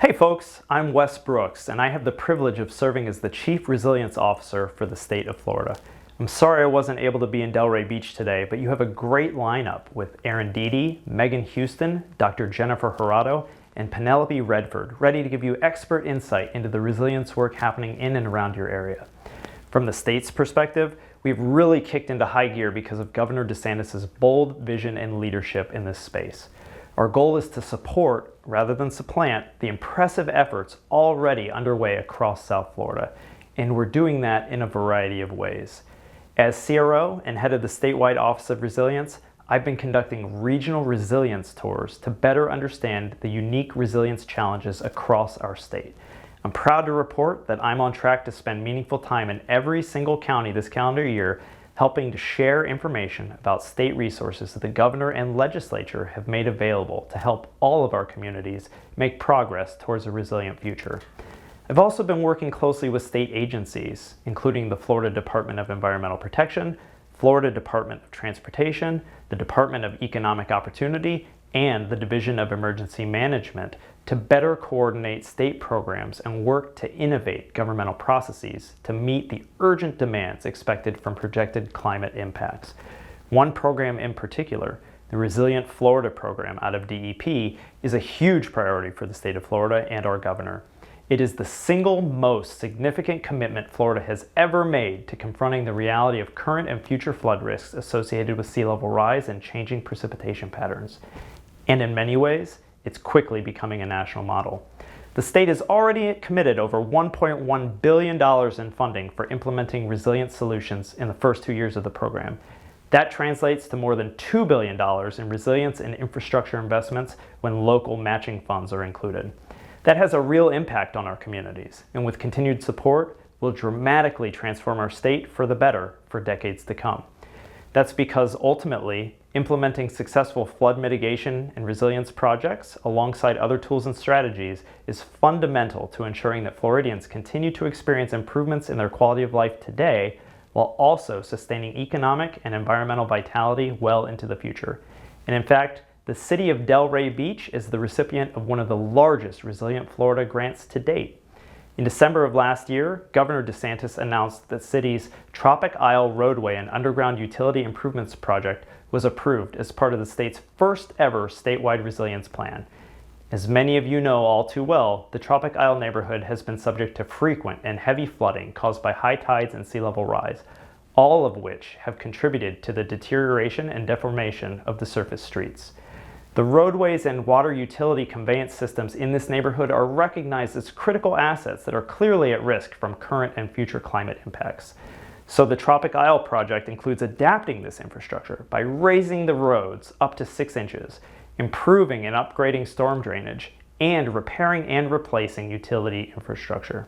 Hey folks, I'm Wes Brooks, and I have the privilege of serving as the Chief Resilience Officer for the state of Florida. I'm sorry I wasn't able to be in Delray Beach today, but you have a great lineup with Aaron Deedy, Megan Houston, Dr. Jennifer Jurado, and Penelope Redford, ready to give you expert insight into the resilience work happening in and around your area. From the state's perspective, we've really kicked into high gear because of Governor DeSantis' bold vision and leadership in this space. Our goal is to support, rather than supplant, the impressive efforts already underway across South Florida, and we're doing that in a variety of ways. As CRO and head of the statewide Office of Resilience, I've been conducting regional resilience tours to better understand the unique resilience challenges across our state. I'm proud to report that I'm on track to spend meaningful time in every single county this calendar year, helping to share information about state resources that the governor and legislature have made available to help all of our communities make progress towards a resilient future. I've also been working closely with state agencies, including the Florida Department of Environmental Protection, Florida Department of Transportation, the Department of Economic Opportunity, and the Division of Emergency Management to better coordinate state programs and work to innovate governmental processes to meet the urgent demands expected from projected climate impacts. One program in particular, the Resilient Florida program out of DEP, is a huge priority for the state of Florida and our governor. It is the single most significant commitment Florida has ever made to confronting the reality of current and future flood risks associated with sea level rise and changing precipitation patterns. And in many ways, it's quickly becoming a national model. The state has already committed over $1.1 billion in funding for implementing resilient solutions in the first 2 years of the program. That translates to more than $2 billion in resilience and infrastructure investments when local matching funds are included. That has a real impact on our communities, and with continued support, will dramatically transform our state for the better for decades to come. That's because ultimately, implementing successful flood mitigation and resilience projects alongside other tools and strategies is fundamental to ensuring that Floridians continue to experience improvements in their quality of life today, while also sustaining economic and environmental vitality well into the future. And in fact, the city of Delray Beach is the recipient of one of the largest Resilient Florida grants to date. In December of last year, Governor DeSantis announced that the city's Tropic Isle roadway and underground utility improvements project was approved as part of the state's first ever statewide resilience plan. As many of you know all too well, the Tropic Isle neighborhood has been subject to frequent and heavy flooding caused by high tides and sea level rise, all of which have contributed to the deterioration and deformation of the surface streets. The roadways and water utility conveyance systems in this neighborhood are recognized as critical assets that are clearly at risk from current and future climate impacts. So the Tropic Isle project includes adapting this infrastructure by raising the roads up to 6 inches, improving and upgrading storm drainage, and repairing and replacing utility infrastructure.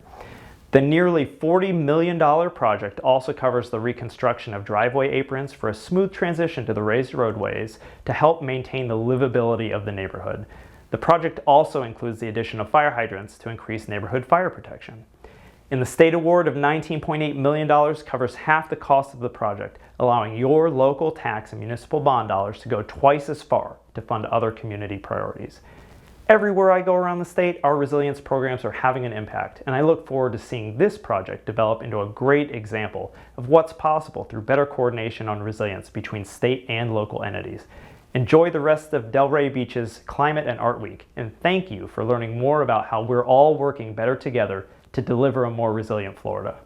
The nearly $40 million project also covers the reconstruction of driveway aprons for a smooth transition to the raised roadways to help maintain the livability of the neighborhood. The project also includes the addition of fire hydrants to increase neighborhood fire protection. And the state award of $19.8 million covers half the cost of the project, allowing your local tax and municipal bond dollars to go twice as far to fund other community priorities. Everywhere I go around the state, our resilience programs are having an impact, and I look forward to seeing this project develop into a great example of what's possible through better coordination on resilience between state and local entities. Enjoy the rest of Delray Beach's Climate and Art Week, and thank you for learning more about how we're all working better together to deliver a more resilient Florida.